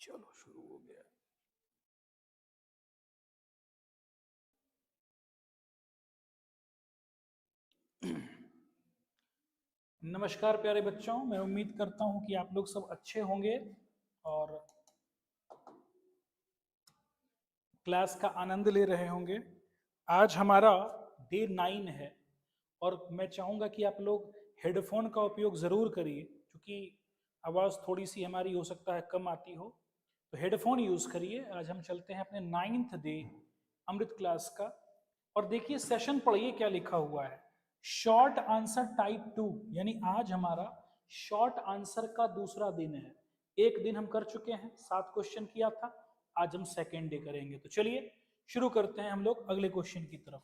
चलो शुरू हो गया। नमस्कार प्यारे बच्चों, मैं उम्मीद करता हूं कि आप लोग सब अच्छे होंगे और क्लास का आनंद ले रहे होंगे। आज हमारा डे 9 है और मैं चाहूंगा कि आप लोग हेडफोन का उपयोग ज़रूर करिए, क्योंकि आवाज़ थोड़ी सी हमारी हो सकता है कम आती हो, तो हेडफोन यूज़ करिए। आज हम चलते हैं अपने 9th डे अमृत क्लास का, और देखिए सेशन पढ़िए क्या लिखा हुआ है। शॉर्ट आंसर टाइप 2, यानी आज हमारा शॉर्ट आंसर का दूसरा दिन है। एक दिन हम कर चुके हैं, 7 क्वेश्चन किया था, आज हम सेकेंड डे करेंगे। तो चलिए शुरू करते हैं हम लोग अगले क्वेश्चन की तरफ।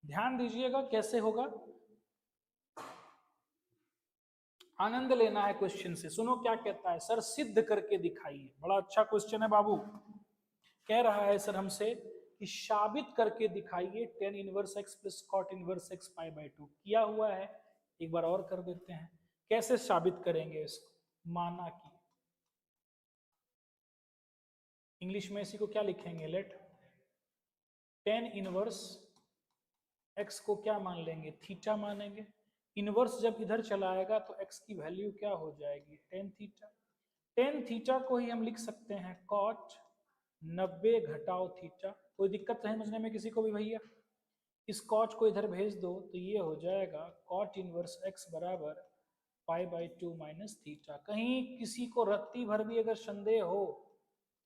ध्यान दीजिएगा कैसे होगा, आनंद लेना है क्वेश्चन से। सुनो क्या कहता है सर, सिद्ध करके दिखाइए। बड़ा अच्छा क्वेश्चन है बाबू। कह रहा है सर हमसे कि साबित करके दिखाइए tan inverse x plus cot inverse x pi by 2। किया हुआ है, एक बार और कर देते हैं। कैसे साबित करेंगे इसको? माना कि, इंग्लिश में इसी को क्या लिखेंगे? लेट tan इनवर्स x को क्या मान लेंगे? थीटा मानेंगे। इनवर्स जब इधर चला आएगा तो x की वैल्यू क्या हो जाएगी? tan theta. tan थीटा को ही हम लिख सकते हैं cot 90 घटाओ थीटा। कोई दिक्कत है समझने में किसी को भी भैया? इस कॉट को इधर भेज दो तो ये हो जाएगा कॉट इनवर्स x बराबर पाई बाई 2 माइनस थीटा। कहीं किसी को रत्ती भर भी अगर संदेह हो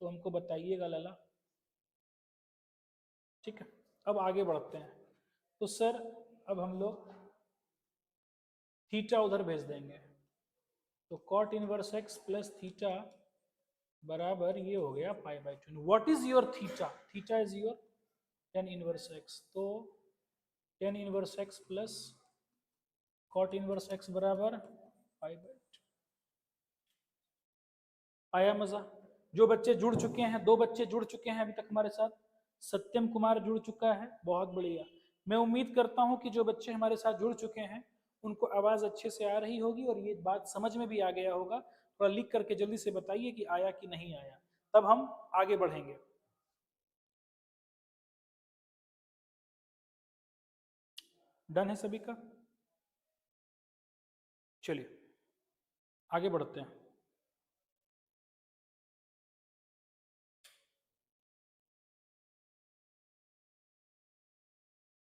तो हमको बताइएगा लाला। ठीक है, अब आगे बढ़ते हैं। तो सर अब हम लोग थीटा उधर भेज देंगे, तो cot inverse x plus theta बराबर ये हो गया pi by 2। What is your theta? Theta is your tan inverse x। तो tan inverse x plus cot inverse x बराबर पाई बाई 2। आया मजा? जो बच्चे जुड़ चुके हैं, 2 बच्चे जुड़ चुके हैं अभी तक हमारे साथ। सत्यम कुमार जुड़ चुका है, बहुत बढ़िया। मैं उम्मीद करता हूं कि जो बच्चे हमारे साथ जुड़ चुके हैं उनको आवाज अच्छे से आ रही होगी और ये बात समझ में भी आ गया होगा। थोड़ा लिख करके जल्दी से बताइए कि आया कि नहीं आया, तब हम आगे बढ़ेंगे। डन है सभी का? चलिए आगे बढ़ते हैं।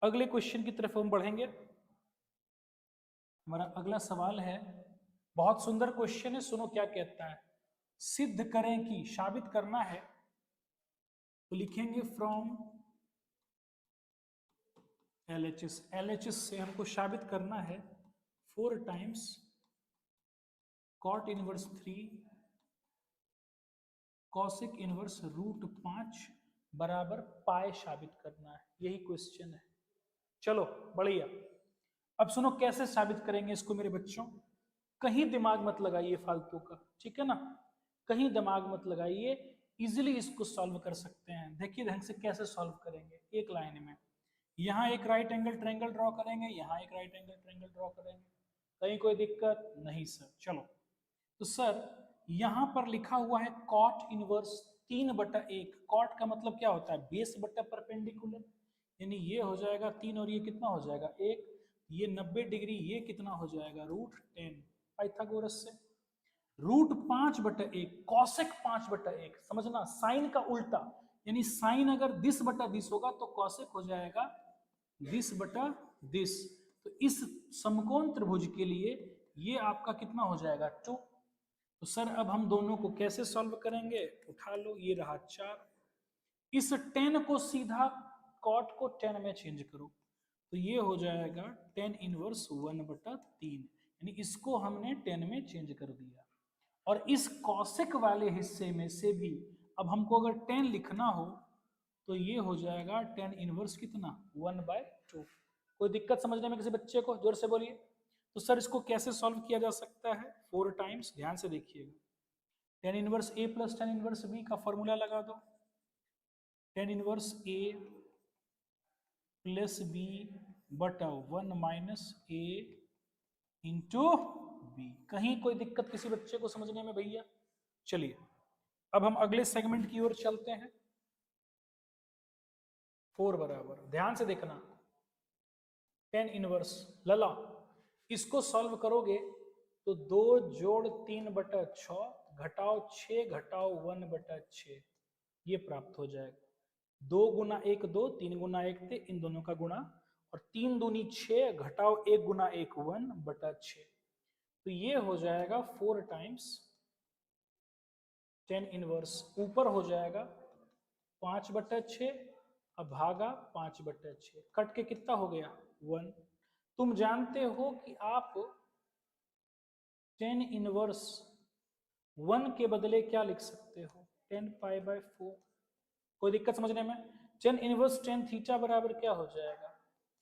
अगले क्वेश्चन की तरफ हम बढ़ेंगे। हमारा अगला सवाल है, बहुत सुंदर क्वेश्चन है, सुनो क्या कहता है। सिद्ध करें कि, साबित करना है, तो लिखेंगे फ्रॉम LHS। LHS से हमको साबित करना है 4 times cot inverse 3 cosec inverse root 5 बराबर पाए साबित करना है। यही क्वेश्चन है। चलो बढ़िया। अब सुनो कैसे साबित करेंगे इसको मेरे बच्चों। कहीं दिमाग मत लगाइए फालतू का, ठीक है ना? कहीं दिमाग मत लगाइए, इजीली इसको सॉल्व कर सकते हैं। देखिए ढंग से कैसे सॉल्व करेंगे। एक लाइन में यहाँ एक राइट एंगल ट्रायंगल ड्रॉ करेंगे, यहाँ एक राइट एंगल ट्रायंगल ड्रॉ करेंगे। कहीं कोई दिक्कत नहीं सर? चलो, तो सर यहां पर लिखा हुआ है कॉट इनवर्स 3/1। कॉट का मतलब क्या होता है? बेस बटा परपेंडिकुलर, यानी ये हो जाएगा 3 और ये कितना हो जाएगा 1। ये 90 डिग्री, ये कितना हो जाएगा √10 पाइथागोरस से। √5/1 कॉसेक 5/1। समझना, साइन का उल्टा, यानी साइन अगर दिस बटा दिस होगा तो कॉसेक हो जाएगा दिस बटा दिस। तो इस समकोण त्रिभुज के लिए ये आपका कितना हो जाएगा 2। तो सर अब हम दोनों को कैसे सॉल्व करेंगे? उठा लो, ये रहा 4। इस 10 को सीधा कॉट को 10 में चेंज करो, तो ये हो जाएगा tan इनवर्स 1/3, यानी इसको हमने 10 में चेंज कर दिया। और इस कॉसेक वाले हिस्से में से भी अब हमको अगर 10 लिखना हो तो ये हो जाएगा tan इनवर्स कितना 1/2। कोई दिक्कत समझने में किसी बच्चे को? जोर से बोलिए। तो सर इसको कैसे सॉल्व किया जा सकता है? 4 टाइम्स, ध्यान से देखिएगा। tan inverse A plus tan inverse B का फॉर्मूला लगा दो। tan inverse A plus B बटा 1 माइनस A इंटू B। कहीं कोई दिक्कत किसी बच्चे को समझने में भैया? चलिए अब हम अगले सेगमेंट की ओर चलते हैं। 4 बराबर, ध्यान से देखना, tan इनवर्स लला, इसको सॉल्व करोगे तो 2 जोड़ 3/6 घटाओ 6 घटाओ 1/6 ये प्राप्त हो जाएगा। 2 गुना 1 2, 3 गुना 1 थे, इन दोनों का गुणा, और 3 दूनी 6 घटाओ 1 गुना 1 1/6, तो ये हो जाएगा 4 टाइम्स tan इनवर्स, ऊपर हो जाएगा 5/6 अब भागा 5/6, कट के कितना हो गया 1। तुम जानते हो कि आप tan इनवर्स 1 के बदले क्या लिख सकते हो, tan π/4। कोई दिक्कत समझने में? tan इनवर्स tan थीटा बराबर क्या हो जाएगा,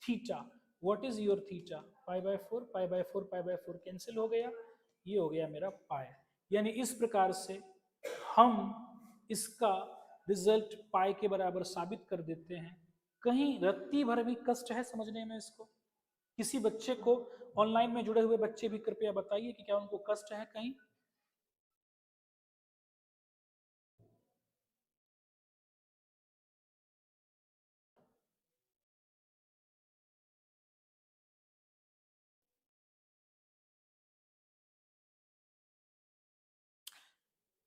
theta. What is your theta, π/4, π/4 π/4 cancel हो गया, ये हो गया मेरा पाई। यानी इस प्रकार से हम इसका रिजल्ट पाई के बराबर साबित कर देते हैं। कहीं रत्ती भर भी कष्ट है समझने में इसको? किसी बच्चे को, ऑनलाइन में जुड़े हुए बच्चे भी कृपया बताइए कि क्या उनको कष्ट है कहीं?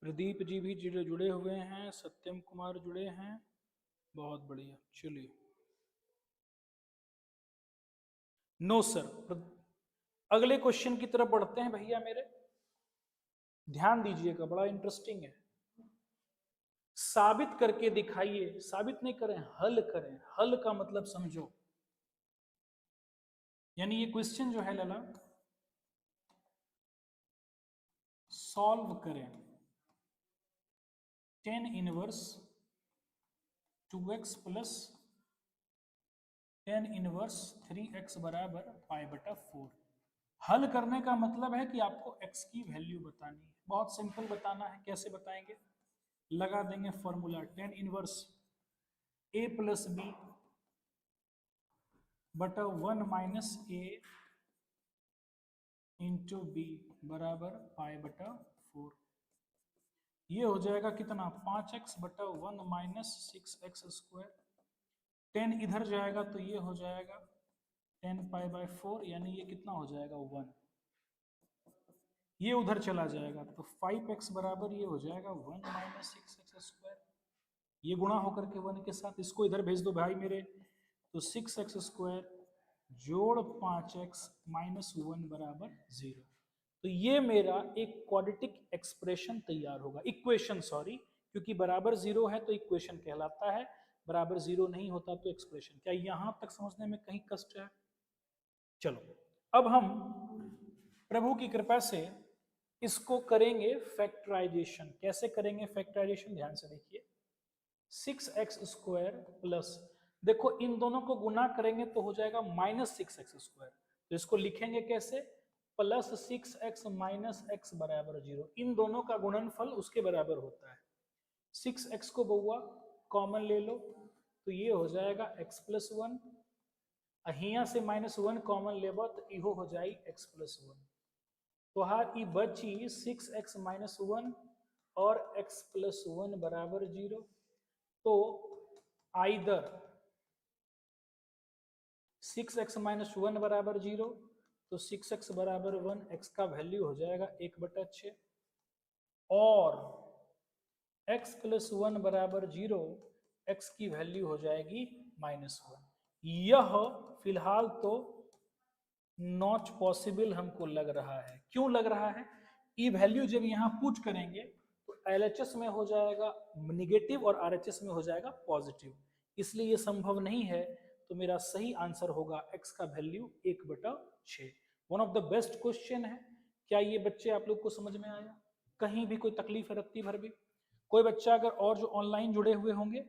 प्रदीप जी भी जुड़े हुए हैं, सत्यम कुमार जुड़े हैं, बहुत बढ़िया। चलिए, नो सर। अगले क्वेश्चन की तरफ बढ़ते हैं भैया मेरे, ध्यान दीजिएगा, बड़ा इंटरेस्टिंग है। साबित करके दिखाइए, साबित नहीं करें, हल करें। हल का मतलब समझो, यानी ये क्वेश्चन जो है लला, सॉल्व करें tan inverse 2x plus tan inverse 3x बराबर π/4। हल करने का मतलब है कि आपको x की वैल्यू बतानी है। बहुत सिंपल बताना है, कैसे बताएंगे? लगा देंगे formula, tan inverse a plus b बटा 1 माइनस ए इंटू बी बराबर π/4। ये हो जाएगा कितना, 5x बटा 1 माइनस 6x स्क्वायर। 10 इधर जाएगा तो ये हो जाएगा 10 π/4, यानी ये कितना हो जाएगा 1। ये उधर चला जाएगा तो 5x बराबर ये हो जाएगा 1 माइनस 6x स्क्वायर। ये गुणा होकर के 1 के साथ, इसको इधर भेज दो भाई मेरे, तो 6x स्क्वायर जोड़ 5x माइनस 1 बराबर 0। तो ये मेरा एक क्वाड्रेटिक एक्सप्रेशन तैयार होगा, इक्वेशन, सॉरी, क्योंकि बराबर 0 है तो इक्वेशन कहलाता है, बराबर 0 नहीं होता तो एक्सप्रेशन। क्या यहां तक समझने में कहीं कष्ट है? चलो, अब हम प्रभु की कृपा से इसको करेंगे फैक्टराइजेशन। कैसे करेंगे फैक्टराइजेशन, ध्यान से देखिए। 6x स्क्वायर प्लस, देखो इन दोनों को गुना करेंगे तो हो जाएगा माइनस 6x स्क्वायर, तो इसको लिखेंगे कैसे, प्लस 6x माइनस x बराबर 0। इन दोनों का गुणनफल उसके बराबर होता है। 6x को बउआ कॉमन ले लो तो ये हो जाएगा x प्लस 1, अहिया से -1 कॉमन लेबो तो इहो हो जाई x प्लस 1। तो हार ई बची 6x माइनस 1 और x प्लस 1 बराबर 0। तो आइदर 6x माइनस 1 बराबर 0, तो 6x बराबर 1, x का वैल्यू हो जाएगा 1/6, और x प्लस 1 बराबर 0, x की वैल्यू हो जाएगी -1। यह फिलहाल तो नॉट पॉसिबल हमको लग रहा है। क्यों लग रहा है? ई वैल्यू जब यहाँ पुट करेंगे तो LHS में हो जाएगा निगेटिव और RHS में हो जाएगा पॉजिटिव, इसलिए ये संभव नहीं है। तो मेरा सही आंसर होगा x का value 1/6। One of the best question है। क्या ये बच्चे आप लोग को समझ में आया? कहीं भी कोई तकलीफ है रत्ती भर भी? कोई बच्चा अगर और जो ऑनलाइन जुड़े हुए होंगे,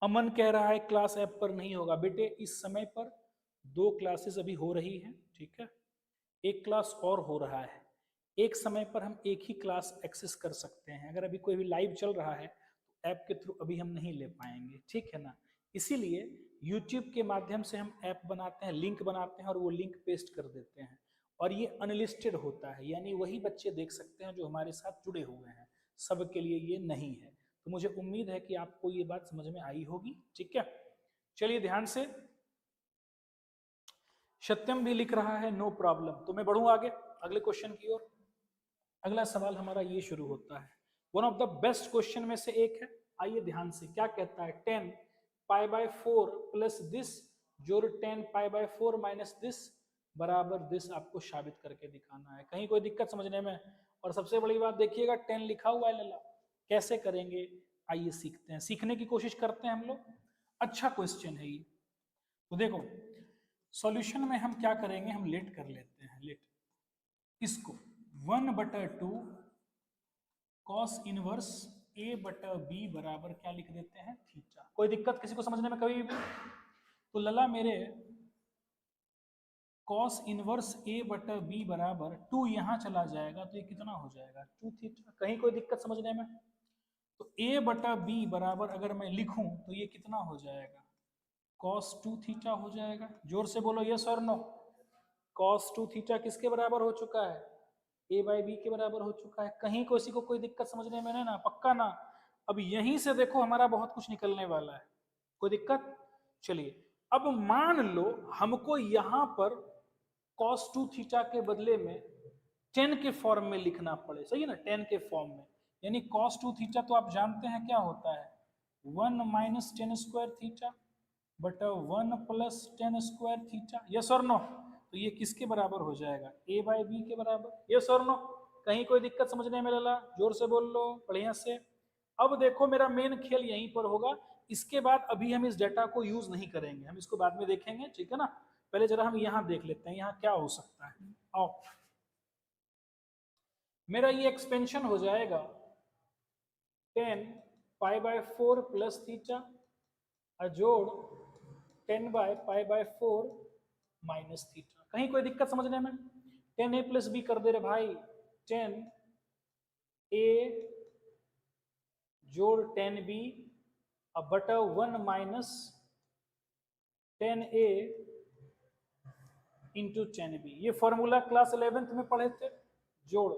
अमन कह रहा है क्लास ऐप पर नहीं होगा। बेटे इस समय पर 2 क्लासेस अभी हो रही हैं, ठीक है, एक क्लास और हो रहा है। एक समय पर हम एक ही क्लास एक्सेस कर सकते हैं। अगर अभी कोई भी लाइव चल रहा है तो ऐप के थ्रू अभी हम नहीं ले पाएंगे, ठीक है ना। इसीलिए YouTube के माध्यम से हम ऐप बनाते हैं, लिंक बनाते हैं और वो लिंक पेस्ट कर देते हैं, और ये अनलिस्टेड होता है, यानी वही बच्चे देख सकते हैं जो हमारे साथ जुड़े हुए हैं, सबके लिए ये नहीं है। तो मुझे उम्मीद है कि आपको ये बात समझ में आई होगी, ठीक है। चलिए ध्यान से, सत्यम भी लिख रहा है, नो प्रॉब्लम। तो मैं बढ़ूं आगे अगले क्वेश्चन की ओर। अगला सवाल हमारा ये शुरू होता है, one of the best question में से एक है। आइए ध्यान से, क्या कहता है, 10 पाई बाय 4 प्लस दिस जोड़ 10 पाई बाय 4 माइनस दिस बराबर दिस आपको साबित करके दिखाना है। कहीं कोई दिक्कत समझने में? और सबसे बड़ी बात देखिएगा 10 लिखा हुआ है लला, कैसे करेंगे आइए सीखते हैं, सीखने की कोशिश करते हैं हम लोग। अच्छा क्वेश्चन है ये। तो देखो सॉल्यूशन में हम क्या करेंगे, हम लेट कर लेते हैं, लेट इसको 1/2 कॉस इनवर्स a/b बराबर क्या लिख देते हैं, थीटा। कोई दिक्कत किसी को समझने में कभी भी? तो लला मेरे कॉस इनवर्स a/b बराबर 2 यहां चला जाएगा तो ये कितना हो जाएगा, 2 थीटा। कहीं कोई दिक्कत समझने में? तो a/b बराबर अगर मैं लिखूं तो ये कितना हो जाएगा, cos 2 थीटा हो जाएगा। जोर से बोलो यस और नो। cos 2 थीटा किसके बराबर हो चुका है, a/b के बराबर हो चुका है। कहीं किसी को कोई दिक्कत समझने में नहीं ना, पक्का ना? अब यहीं से देखो हमारा बहुत कुछ निकलने वाला है, कोई दिक्कत? चलिए अब मान लो हमको यहां पर cos 2 थीटा के बदले में 10 के फॉर्म में लिखना पड़े, सही है ना, 10 के फॉर्म में। यानी cos 2 थीटा तो आप जानते हैं क्या होता है, 1 माइनस 10 स्क्वायर थीटा बटा 1 प्लस 10 स्क्वायर थीटा, यस और नो। तो ये किसके बराबर हो जाएगा, a/b के बराबर, यस और नो। कहीं कोई दिक्कत समझने में लला? जोर से बोल लो बढ़िया से। अब देखो मेरा मेन खेल यहीं पर होगा, इसके बाद अभी हम इस डेटा को यूज नहीं करेंगे, हम इसको बाद में देखेंगे, ठीक है ना। पहले जरा हम यहां देख लेते हैं, यहां क्या हो सकता है। आओ मेरा ये एक्सपेंशन हो जाएगा 10 पाई बाय 4 प्लस थीटा जोड़ 10 by pi by 4 minus theta. कहीं कोई दिक्कत समझने में? 10a प्लस बी कर दे रहे भाई, 10a जोड़ 10b अब बटा 1 माइनस 10a इंटू 10b। ये फॉर्मूला क्लास 11th में पढ़े थे। जोड़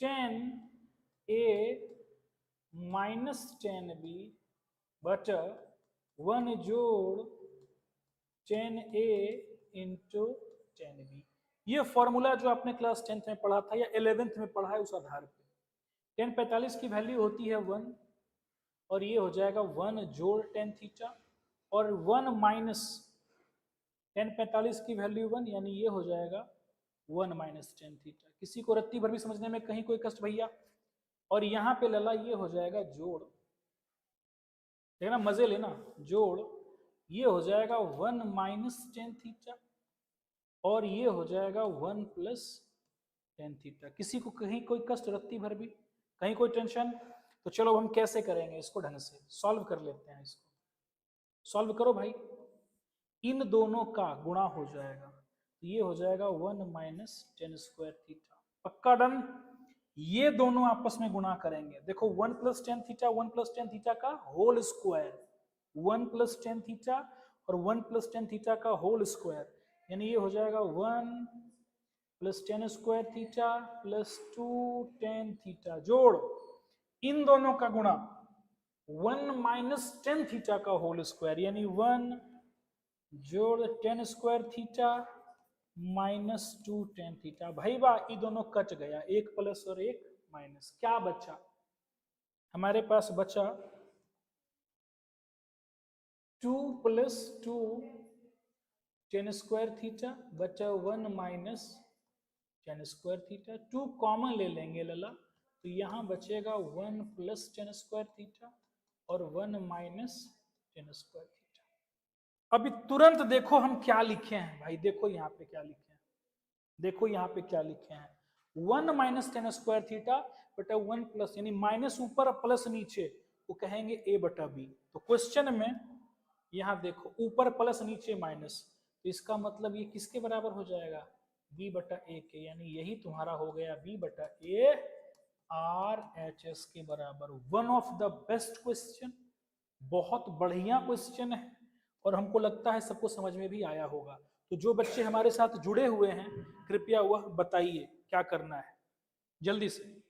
10a माइनस 10b बटा 1 जोड़ 10a इंटू 10b। ये फॉर्मूला जो आपने क्लास 10th में पढ़ा था या 11th में पढ़ा है उस आधार पे 10 45 की वैल्यू होती है 1 और ये हो जाएगा 1 जोड़ 10 थीटा और 1 माइनस 10 45 की वैल्यू 1 यानी ये हो जाएगा 1 माइनस 10 थीटा। किसी को रत्ती भर भी समझने में कहीं कोई कष्ट भैया? और यहाँ पे लला ये हो जाएगा जोड़, देखना मजे लेना, जोड़ ये हो जाएगा 1 माइनस 10 थीटा और ये हो जाएगा 1 प्लस 10 थीटा। किसी को कहीं कोई कष्ट रत्ती भर भी, कहीं कोई टेंशन? तो चलो हम कैसे करेंगे इसको, ढंग से सॉल्व कर लेते हैं। इसको सॉल्व करो भाई, इन दोनों का गुणा हो जाएगा तो ये हो जाएगा 1 माइनस 10 स्क्वायर थीटा। पक्का डन? ये दोनों आपस में गुणा करेंगे, देखो 1 प्लस 10 थीटा 1 प्लस 10 थीटा का होल स्क्वायर, 1 प्लस 10 थीटा और 1 प्लस 10 थीटा का होल स्क्वायर, यानी ये हो जाएगा 1 plus 10 square theta plus 2 10 theta जोड़ इन दोनों का गुणा 1 माइनस 10 थीटा का होल स्क्वायर, यानी 1 जोड़ 10 स्क्वायर थीटा माइनस 2 10 थीटा। भाई वाह, ये दोनों कट गया, एक प्लस और एक माइनस, क्या बचा हमारे पास? बचा 2 प्लस 2 10 स्क्वायर थीटा बचा 1 माइनस 10 स्क्वायर थीटा। 2 कॉमन ले लेंगे लला तो यहाँ बचेगा 1 प्लस 10 स्क्वायर थीटा और 1 माइनस 10 स्क्वायर थीटा। अभी तुरंत देखो हम क्या लिखे हैं भाई, देखो यहाँ पे क्या लिखे हैं, देखो यहाँ पे क्या लिखे हैं, 1 माइनस 10 स्क्वायर थीटा बटा 1 प्लस, यानी माइनस ऊपर प्लस नीचे, वो कहेंगे a बटा b। तो क्वेश्चन में यहाँ देखो ऊपर प्लस नीचे माइनस, तो इसका मतलब ये किसके बराबर हो जाएगा, b बटा a के, यानी यही तुम्हारा हो गया b बटा a RHS के बराबर। One of the best question, बहुत बढ़िया क्वेश्चन है और हमको लगता है सबको समझ में भी आया होगा। तो जो बच्चे हमारे साथ जुड़े हुए हैं कृपया वह बताइए क्या करना है जल्दी से।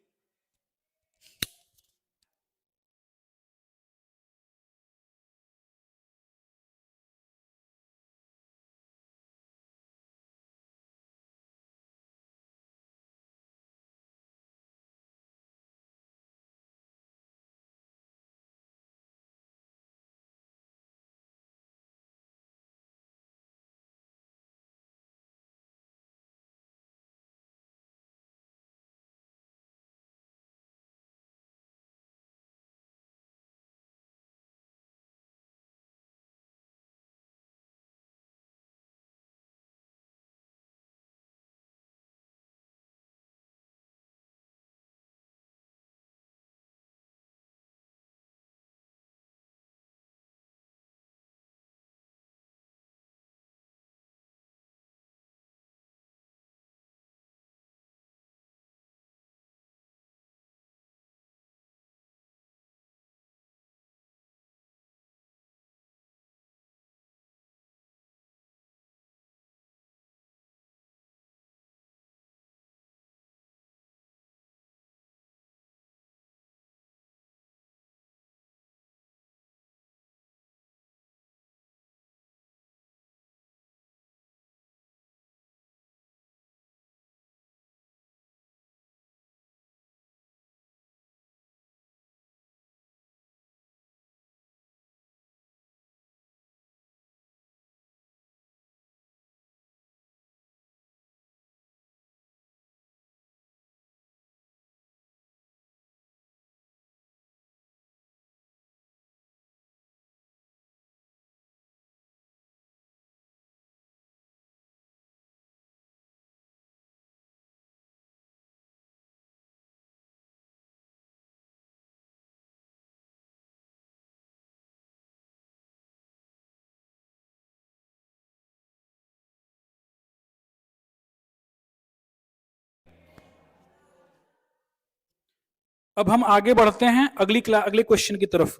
अब हम आगे बढ़ते हैं अगले क्वेश्चन की तरफ।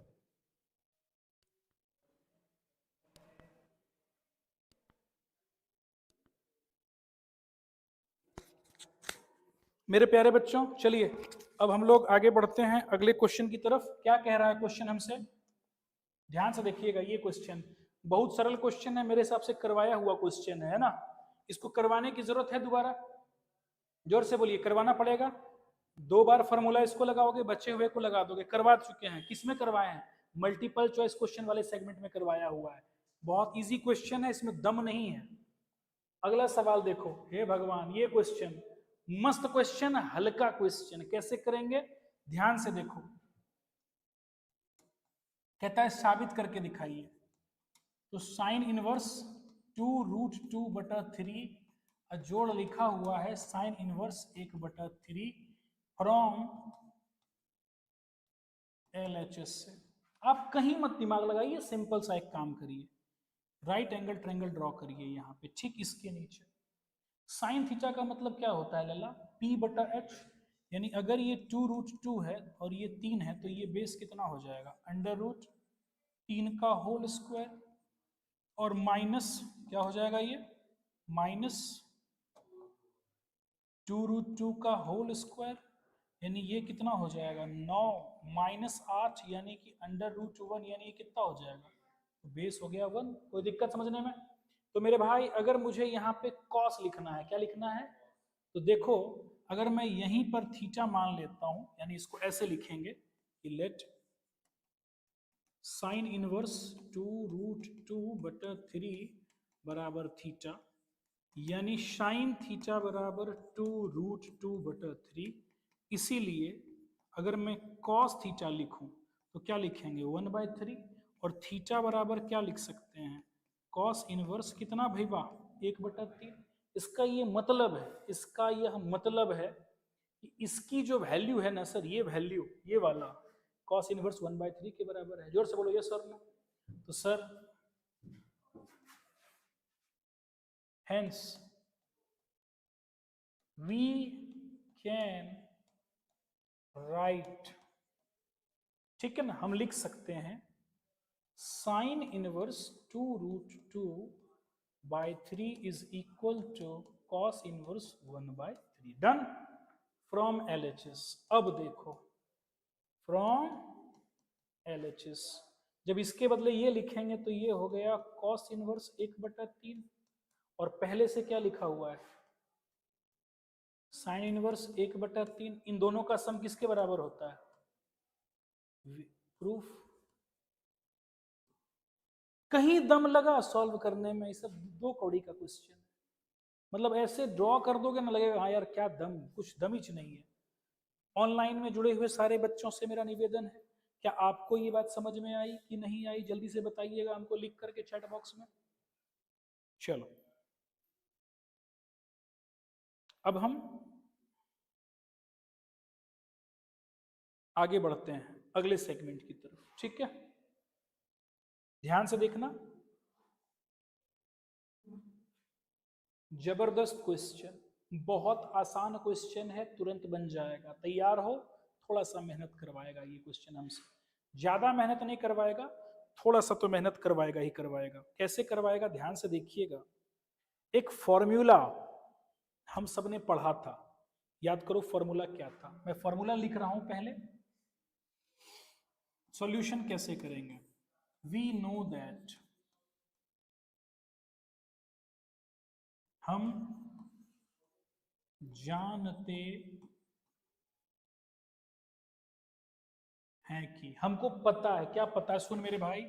मेरे प्यारे बच्चों चलिए अब हम लोग आगे बढ़ते हैं अगले क्वेश्चन की तरफ। क्या कह रहा है क्वेश्चन हमसे, ध्यान से देखिएगा। ये क्वेश्चन बहुत सरल क्वेश्चन है, मेरे हिसाब से करवाया हुआ क्वेश्चन है ना। इसको करवाने की जरूरत है दोबारा? जोर से बोलिए, करवाना पड़ेगा। 2 बार फॉर्मूला इसको लगाओगे, बचे हुए को लगा दोगे। करवा चुके हैं, किसमें करवाए हैं? मल्टीपल चॉइस क्वेश्चन वाले सेगमेंट में करवाया हुआ है। बहुत इजी क्वेश्चन है, इसमें दम नहीं है। अगला सवाल देखो, हे भगवान ये क्वेश्चन मस्त क्वेश्चन, हल्का क्वेश्चन। कैसे करेंगे ध्यान से देखो। कहता है साबित करके दिखाइए। तो साइन इनवर्स 2√2/3 जोड़ लिखा हुआ है साइन इनवर्स 1/3 फ्रॉम LHS से। आप कहीं मत दिमाग लगाइए, सिंपल सा एक काम करिए, राइट एंगल ट्रायंगल ड्रॉ करिए यहाँ पे, ठीक इसके नीचे। साइन थीटा का मतलब क्या होता है लला? P/H। यानी अगर ये 2√2 है और ये 3 है तो ये बेस कितना हो जाएगा? √3 का होल स्क्वायर। और माइनस क्या हो जाएगा ये? माइनस 2√2 का होल स्क्वायर। यानी ये कितना हो जाएगा? 9 माइनस 8 यानी कि √1 यानी ये कितना हो जाएगा? तो बेस हो गया 1। कोई दिक्कत समझने में? तो मेरे भाई अगर मुझे यहाँ पे कॉस लिखना है, क्या लिखना है? तो देखो अगर मैं यहीं पर थीटा मान लेता हूं, यानी इसको ऐसे लिखेंगे कि लेट साइन इनवर्स 2√2/3 बराबर थीटा, यानी साइन थीटा बराबर 2√2/3। इसीलिए अगर मैं कॉस थीटा लिखूं तो क्या लिखेंगे? 1/3। और थीटा बराबर क्या लिख सकते हैं? कॉस इनवर्स कितना भैया? 1/3। इसका ये मतलब है, इसका यह मतलब है कि इसकी जो वैल्यू है ना सर, ये वैल्यू ये वाला कॉस इनवर्स 1/3 के बराबर है। जोर से बोलो ये सर ना। तो sir hence we can write, ठीक है ना, हम लिख सकते हैं sine inverse 2√2 by 3 is equal to cos inverse 1/3। Done. From LHS। अब देखो फ्रॉम LHS जब इसके बदले ये लिखेंगे तो ये हो गया कॉस इनवर्स 1/3 और पहले से क्या लिखा हुआ है साइन इनवर्स 1/3। इन दोनों का सम किसके बराबर होता है? प्रूफ। कहीं दम लगा सॉल्व करने में? ये सब 2 कौड़ी का क्वेश्चन है। मतलब ऐसे ड्रॉ कर दोगे ना लगेगा हाँ यार क्या दम, कुछ दम ही नहीं है। ऑनलाइन में जुड़े हुए सारे बच्चों से मेरा निवेदन है, क्या आपको ये बात समझ में आई कि नहीं आई? जल्दी से बताइएगा हमको लिख करके चैट बॉक्स में। चलो अब हम आगे बढ़ते हैं अगले सेगमेंट की तरफ, ठीक है? ध्यान से देखना, जबरदस्त क्वेश्चन, बहुत आसान क्वेश्चन है, तुरंत बन जाएगा। तैयार हो? थोड़ा सा मेहनत करवाएगा ये क्वेश्चन हमसे, ज्यादा मेहनत नहीं करवाएगा, थोड़ा सा तो मेहनत करवाएगा ही करवाएगा। कैसे करवाएगा ध्यान से देखिएगा। एक फॉर्मूला हम सबने पढ़ा था, याद करो फॉर्मूला क्या था। मैं फॉर्मूला लिख रहा हूं पहले, सॉल्यूशन कैसे करेंगे। वी नो दैट, हम जानते हैं कि, हमको पता है, क्या पता है? सुन मेरे भाई,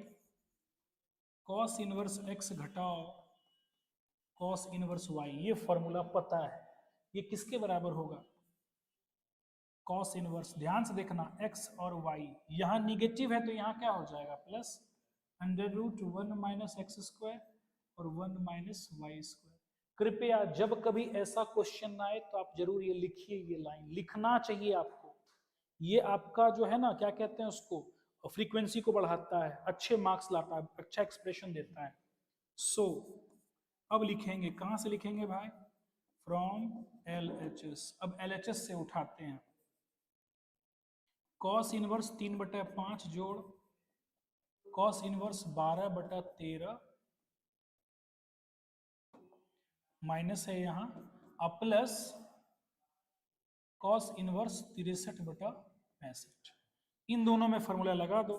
कॉस इनवर्स x घटाओ कॉस इनवर्स y, ये फॉर्मूला पता है। ये किसके बराबर होगा? कॉस इनवर्स, ध्यान से देखना, x और y यहां निगेटिव है तो यहां क्या हो जाएगा? प्लस √1 माइनस एक्स स्क्वायर और 1 माइनस वाई स्क्वायर। कृपया जब कभी ऐसा क्वेश्चन आए तो आप जरूर ये लिखिए, ये लाइन लिखना चाहिए आपको। ये आपका जो है ना, क्या कहते हैं उसको, फ्रीक्वेंसी को बढ़ाता है, अच्छे मार्क्स लाता है, अच्छा एक्सप्रेशन देता है। सो अब लिखेंगे, कहां से लिखेंगे भाई? From LHS। अब LHS से उठाते हैं, कॉस इनवर्स 3/5 जोड़ कॉस इनवर्स 12/13 माइनस है यहाँ, अब प्लस कॉस इनवर्स 63/65। इन दोनों में फॉर्मूला लगा दो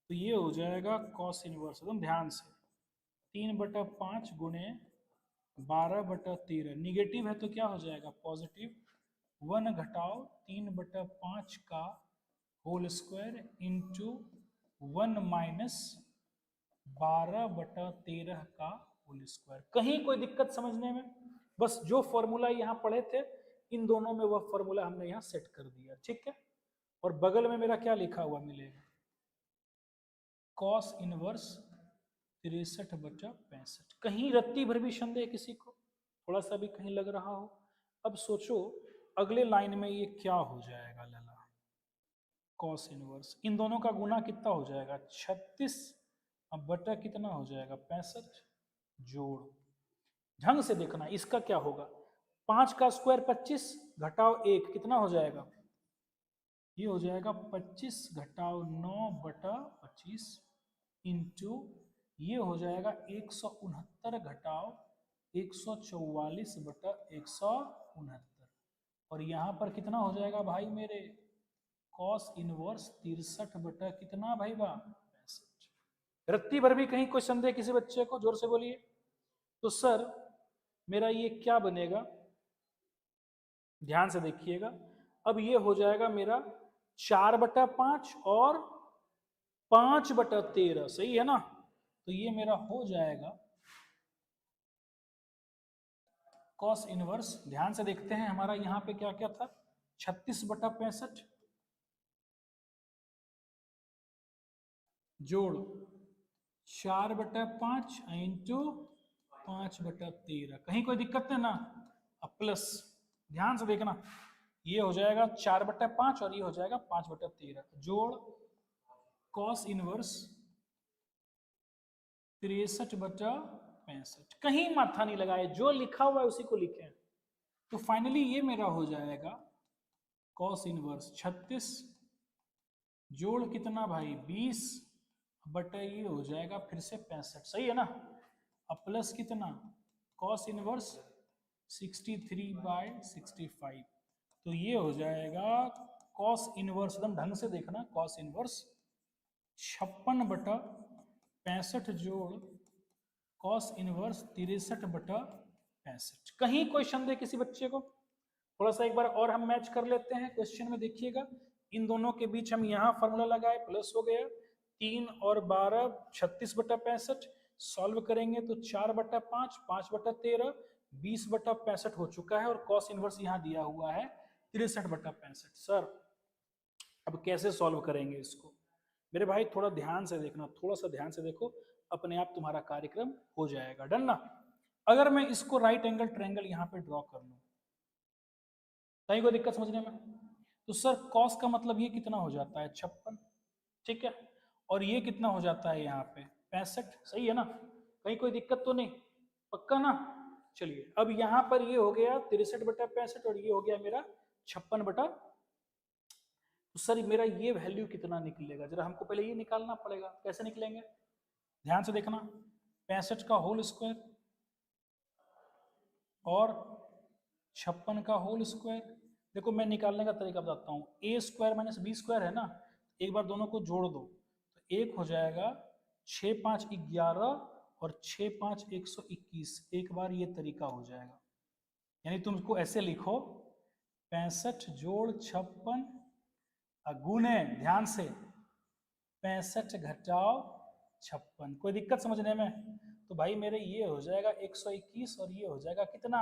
तो ये हो जाएगा कॉस इनवर्स, एकदम ध्यान से, 3/5 गुणे 12/13, निगेटिव है तो क्या हो जाएगा? पॉजिटिव। 1 घटाओ 3/5 का होल स्क्वायर इंटू 1 माइनस 12/13 का होल स्क्वायर। कहीं कोई दिक्कत समझने में? बस जो फॉर्मूला यहाँ पढ़े थे इन दोनों में वह फॉर्मूला हमने यहाँ सेट कर दिया, ठीक है? और बगल में मेरा क्या लिखा हुआ मिलेगा? Cos inverse 63/65। कहीं रत्ती भर भी संदेह किसी को, थोड़ा सा भी कहीं लग रहा हो? अब सोचो अगले लाइन में ये क्या हो जाएगा लला, कॉस इनवर्स, इन दोनों का गुना कितना हो जाएगा? 36, अब बटा कितना हो जाएगा? 65 जोड़, ढंग से देखना इसका क्या होगा। 5 का स्क्वायर 25 घटाओ 1 कितना हो जाएगा? ये हो जाएगा 25 घटाओ 9/25 इंटू ये हो जाएगा 169 घटाओ 144/169। और यहाँ पर कितना हो जाएगा भाई मेरे? कॉस इनवर्स 63 बटा कितना भाई बा? 65। रत्ती भर भी कहीं कोई संदेह किसी बच्चे को? जोर से बोलिए। तो सर मेरा ये क्या बनेगा? ध्यान से देखिएगा, अब ये हो जाएगा मेरा 4/5 और 5/13, सही है ना? तो ये मेरा हो जाएगा कॉस इनवर्स, ध्यान से देखते हैं हमारा यहाँ पे क्या क्या था, 36/65 जोड़ 4/5 इंटू 5/13, कहीं कोई दिक्कत है ना? अब प्लस, ध्यान से देखना, ये हो जाएगा 4/5 और ये हो जाएगा 5/13 जोड़ कॉस इनवर्स 63/65। कहीं माथा नहीं लगाए, जो लिखा हुआ है उसी को लिखें। तो फाइनली ये मेरा हो जाएगा कॉस इनवर्स 36 जोड़ कितना भाई? 20 बटा ये हो जाएगा फिर से 65, सही है ना? अब प्लस कितना कॉस इनवर्स 63/65, तो ये हो जाएगा कॉस इनवर्स, एकदम ढंग से देखना, कॉस इनवर्स 56/65 जोड़ कॉस इनवर्स 63/65। कहीं क्वेश्चन दे किसी बच्चे को, थोड़ा सा एक बार और हम मैच कर लेते हैं क्वेश्चन में। देखिएगा इन दोनों के बीच हम यहाँ फॉर्मूला लगाए, प्लस हो गया 3 और 12 36/65, सॉल्व करेंगे तो 4/5 5/13 20/65 हो चुका है, और कॉस इनवर्स यहाँ दिया हुआ है 63/65। सर अब कैसे सॉल्व करेंगे इसको? मेरे भाई थोड़ा ध्यान से देखना, थोड़ा सा ध्यान से देखो, अपने आप तुम्हारा कार्यक्रम हो जाएगा। डन ना? अगर मैं इसको राइट एंगल ट्रायंगल यहाँ पे ड्रॉ कर लूं, कहीं कोई दिक्कत समझने में? तो सर कॉस का मतलब ये कितना हो जाता है 56, ठीक है, और ये कितना हो जाता है यहाँ पे 65, सही है ना? कहीं कोई दिक्कत तो नहीं? पक्का ना? चलिए अब यहाँ पर ये हो गया 63/65 और ये हो गया मेरा 56 तो सर मेरा ये वैल्यू कितना निकलेगा? जरा हमको पहले ये निकालना पड़ेगा। कैसे निकलेंगे? ध्यान से देखना, 65 का होल स्क्वायर और 56 का होल स्क्वायर। देखो मैं निकालने का तरीका बताता हूँ, a square minus b square है ना, एक बार दोनों को जोड़ दो तो एक हो जाएगा 6 5 11 और 6 5 121, एक बार ये तरीका हो जाएगा। यानी तुमको ऐसे लिखो 65 जोड़ 56 गुने, ध्यान से 65 घटाओ 56। कोई दिक्कत समझने में? तो भाई मेरे ये हो जाएगा 121 और ये हो जाएगा कितना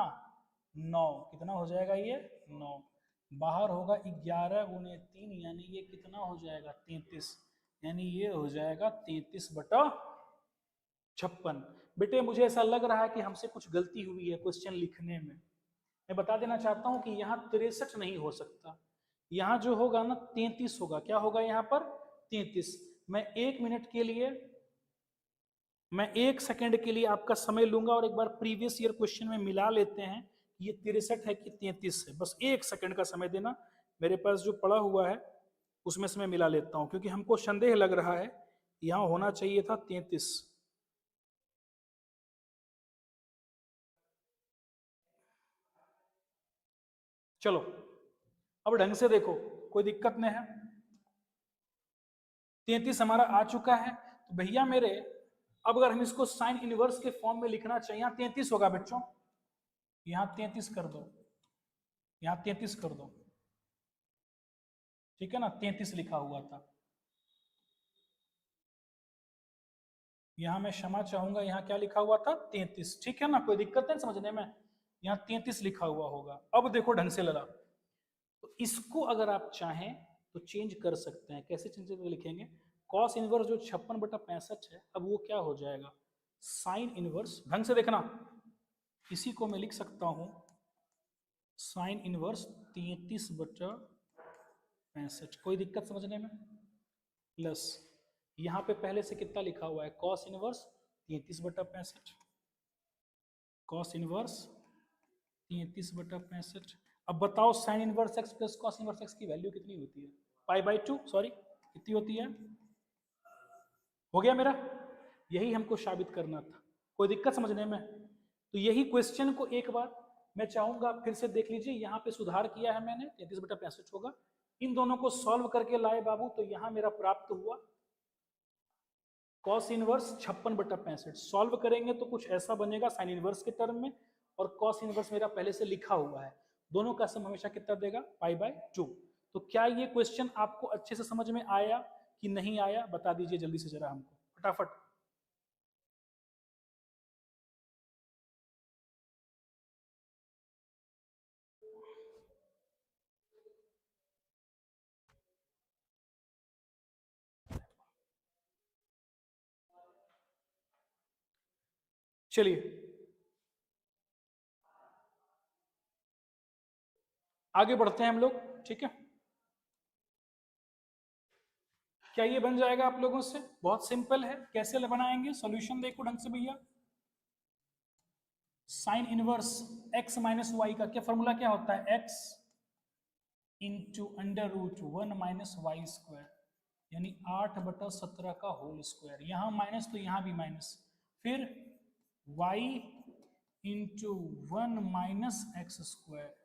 9, कितना हो जाएगा ये 9, बाहर होगा 11 गुने 3 यानी ये कितना हो जाएगा 33, यानी ये हो जाएगा 33/56। बेटे मुझे ऐसा लग रहा है कि हमसे कुछ गलती हुई है क्वेश्चन लिखने में। मैं बता देना चाहता हूं कि यहाँ 63 नहीं हो सकता, यहाँ जो होगा ना 33 होगा। क्या होगा यहाँ पर 33। मैं 1 मिनट के लिए, मैं 1 सेकंड के लिए आपका समय लूंगा और एक बार प्रीवियस ईयर क्वेश्चन में मिला लेते हैं कि ये 63 है कि 33 है। बस 1 सेकंड का समय देना, मेरे पास जो पड़ा हुआ है उसमें से मैं मिला लेता हूं, क्योंकि हमको संदेह लग रहा है यहां होना चाहिए था 33। चलो अब ढंग से देखो, कोई दिक्कत नहीं है। 33 हमारा आ चुका है, तो भैया मेरे अब अगर हम इसको साइन इनवर्स के फॉर्म में लिखना चाहिए, यहाँ 33 होगा बच्चों, यहाँ 33 कर दो, यहाँ 33 कर दो, ठीक है ना? 33 लिखा हुआ था, यहाँ मैं क्षमा चाहूंगा, यहाँ क्या लिखा हुआ था 33, ठीक है ना? कोई दिक्कत नहीं समझने में? यहाँ 33 लिखा हुआ होगा। अब देखो ढंग से लगा, तो इसको अगर आप चाहें तो चेंज कर सकते हैं। कैसे चेंज करके लिखेंगे? कॉस इनवर्स जो 56/65 है, अब वो क्या हो जाएगा साइन इनवर्स। ढंग से देखना, इसी को मैं लिख सकता हूं साइन इनवर्स 33/65। कोई दिक्कत समझने में? प्लस यहाँ पे पहले से कितना लिखा हुआ है कॉस इनवर्स 33/65, कॉस इनवर्स 33/65। अब बताओ sine inverse x plus cos inverse x की वैल्यू कितनी होती है? π/2, सॉरी कितनी होती है? हो गया मेरा, यही हमको साबित करना था। कोई दिक्कत समझने में? तो यही क्वेश्चन को एक बार मैं चाहूंगा फिर से देख लीजिए, यहाँ पे सुधार किया है मैंने, 33/65 होगा। इन दोनों को सॉल्व करके लाए बाबू, तो यहाँ मेरा प्राप्त हुआ कॉस इनवर्स 56/65। सॉल्व करेंगे तो कुछ ऐसा बनेगा साइन इनवर्स के टर्म में, और कॉस इनवर्स मेरा पहले से लिखा हुआ है, दोनों का सम हमेशा कितना देगा π/2। तो क्या ये क्वेश्चन आपको अच्छे से समझ में आया कि नहीं आया? बता दीजिए जल्दी से जरा हमको, फटाफट। चलिए आगे बढ़ते हैं हम लोग, ठीक है? क्या ये बन जाएगा आप लोगों से? बहुत सिंपल है, कैसे बनाएंगे? सॉल्यूशन देखो ढंग से भैया। Sine inverse x minus y का क्या फॉर्मूला क्या होता है? x into √1 minus y square, यानी 8/17 का होल स्क्वायर। यहाँ माइनस तो यहाँ भी माइनस, फिर y into 1 minus x square.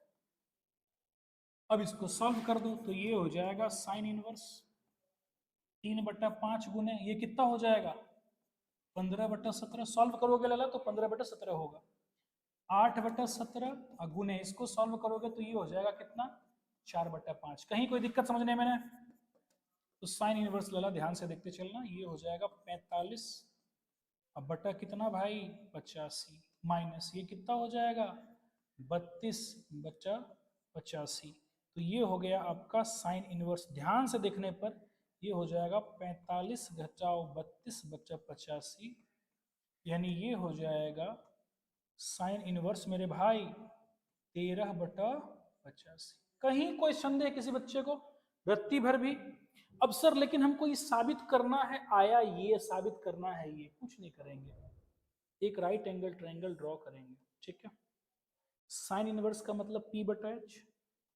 अब इसको सॉल्व कर दो तो ये हो जाएगा साइन इनवर्स 3/5 गुने ये कितना हो जाएगा 15/17। सॉल्व करोगे लाला तो 15/17 होगा। 8/17 गुने इसको सॉल्व करोगे तो ये हो जाएगा कितना 4/5। कहीं कोई दिक्कत समझने में? तो साइन इनवर्स लाला ध्यान से देखते चलना, ये हो जाएगा 45 अब बटा कितना भाई 85 माइनस ये कितना हो जाएगा 32/85। तो ये हो गया आपका साइन इनवर्स। ध्यान से देखने पर ये हो जाएगा 45 घटाओ 32/85 यानी ये हो जाएगा साइन इनवर्स मेरे भाई 13/85। कहीं कोई संदेह किसी बच्चे को रत्ती भर भी? अब सर लेकिन हमको ये साबित करना है, आया ये साबित करना है, ये कुछ नहीं करेंगे, एक राइट एंगल ट्रायंगल ड्रॉ करेंगे, ठीक है। साइन इनवर्स का मतलब P/H,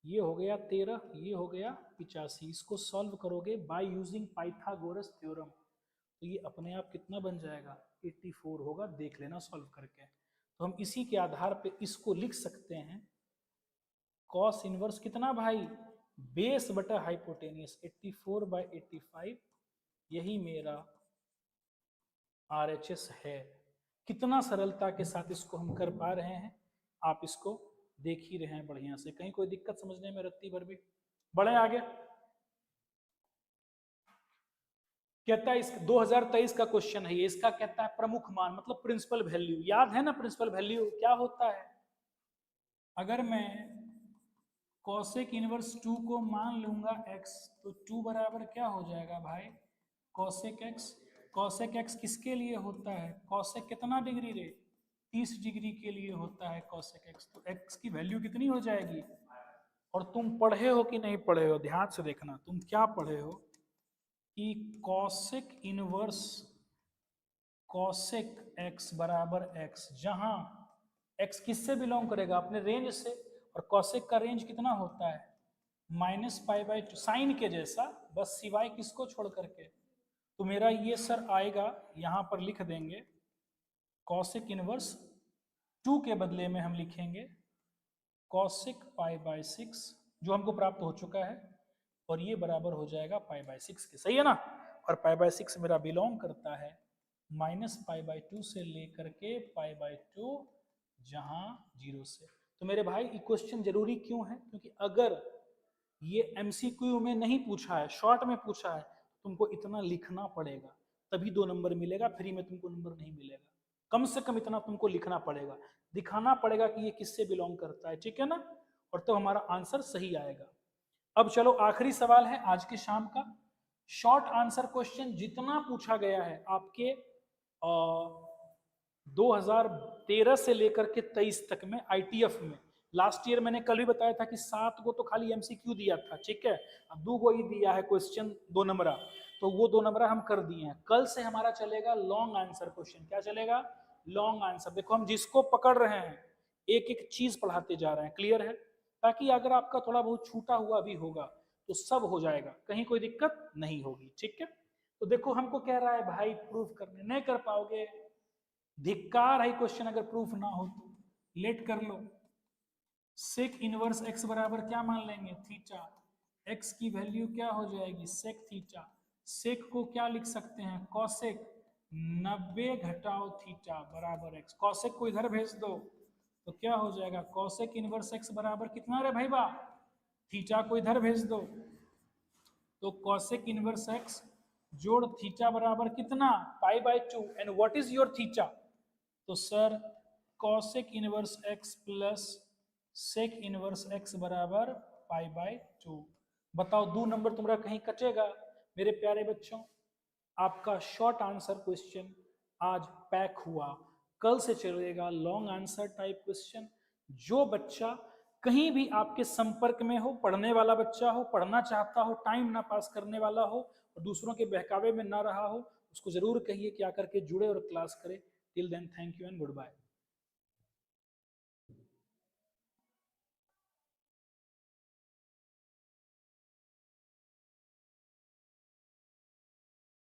ये हो गया 13, ये हो गया 85। इसको सॉल्व करोगे बाय यूजिंग पाइथागोरस थ्योरम तो ये अपने आप कितना बन जाएगा 84 होगा, देख लेना सॉल्व करके। तो हम इसी के आधार पे इसको लिख सकते हैं कॉस इनवर्स कितना भाई बेस बटा हाइपोटेनियस 84/85 यही मेरा RHS है। कितना सरलता के साथ इसको हम कर पा रहे हैं, आप इसको देख ही रहे हैं बढ़िया से। कहीं कोई दिक्कत समझने में रत्ती भर भी? बढ़े आगे। कहता है इस 2023 का क्वेश्चन है ये, इसका कहता है प्रमुख मान मतलब प्रिंसिपल वैल्यू। याद है ना प्रिंसिपल वैल्यू क्या होता है? अगर मैं कॉसेक इनवर्स 2 को मान लूंगा x तो 2 बराबर क्या हो जाएगा भाई कॉसेक x। कॉसेक x किसके लिए होता है? कॉसेक कितना डिग्री रे 30 डिग्री के लिए होता है कॉसेक x। तो x की वैल्यू कितनी हो जाएगी? और तुम पढ़े हो कि नहीं पढ़े हो, ध्यान से देखना, तुम क्या पढ़े हो कि कॉसेक इनवर्स कॉसेक x बराबर x, जहां x किससे बिलोंग करेगा अपने रेंज से, और कॉसेक का रेंज कितना होता है -π/2 साइन के जैसा, बस सिवाय किसको छोड़ करके। तो मेरा ये सर आएगा यहां पर लिख देंगे कॉसेक इनवर्स 2 के बदले में हम लिखेंगे कॉसेक π/6 जो हमको प्राप्त हो चुका है, और ये बराबर हो जाएगा π/6 के, सही है ना। और π/6 मेरा बिलोंग करता है -π/2 से लेकर के π/2 जहां 0 से। तो मेरे भाई ये क्वेश्चन जरूरी क्यों है? क्योंकि अगर ये MCQ में नहीं पूछा है, शॉर्ट में पूछा है, तुमको इतना लिखना पड़ेगा तभी 2 नंबर मिलेगा, फ्री में तुमको नंबर नहीं मिलेगा। कम से कम इतना तुमको लिखना पड़ेगा, दिखाना पड़ेगा कि ये किससे बिलोंग करता है, ठीक है ना, और तो हमारा आंसर सही आएगा। अब चलो आखिरी सवाल है आज के शाम का, शॉर्ट आंसर क्वेश्चन जितना पूछा गया है आपके 2013 से लेकर के 23 तक में ITF में। लास्ट ईयर मैंने कल भी बताया था कि 7 को तो खाली MCQ दिया था, ठीक है, अब 2 को ही दिया है क्वेश्चन 2 नंबर, तो वो 2 नंबर हम कर दिए हैं। कल से हमारा चलेगा लॉन्ग आंसर क्वेश्चन। क्या चलेगा? Long answer. देखो हम जिसको पकड़ रहे हैं एक एक चीज पढ़ाते जा रहे हैं, क्लियर है, ताकि अगर आपका थोड़ा बहुत छूटा हुआ भी होगा तो सब हो जाएगा, कहीं कोई दिक्कत नहीं होगी, ठीक है। तो देखो हमको कह रहा है भाई प्रूफ करने, नहीं कर पाओगे, धिक्कार है क्वेश्चन अगर प्रूफ ना हो तो। लेट कर लो, सेक इनवर्स x बराबर क्या मान लेंगे थीटा, x की वैल्यू क्या हो जाएगी सेक थीटा। सेक को क्या लिख सकते हैं कॉसेक 90 घटाओ थीटा बराबर x। कॉसेक को इधर भेज दो तो क्या हो जाएगा कॉसेक इनवर्स x बराबर कितना रे भाई बा, थीटा को इधर भेज दो तो कॉसेक इनवर्स x जोड़ थीटा बराबर कितना π/2 and what is your theta. तो sir cosec inverse x plus sec inverse x बराबर π/2। बताओ 2 नंबर तुम्हारा कहीं कटेगा? मेरे प्यारे बच्चों आपका शॉर्ट आंसर क्वेश्चन आज पैक हुआ। कल से चलेगा लॉन्ग आंसर टाइप क्वेश्चन। जो बच्चा कहीं भी आपके संपर्क में हो, पढ़ने वाला बच्चा हो, पढ़ना चाहता हो, टाइम ना पास करने वाला हो और दूसरों के बहकावे में ना रहा हो, उसको जरूर कहिए कि आकर के जुड़े और क्लास करे। Till then thank you and good bye.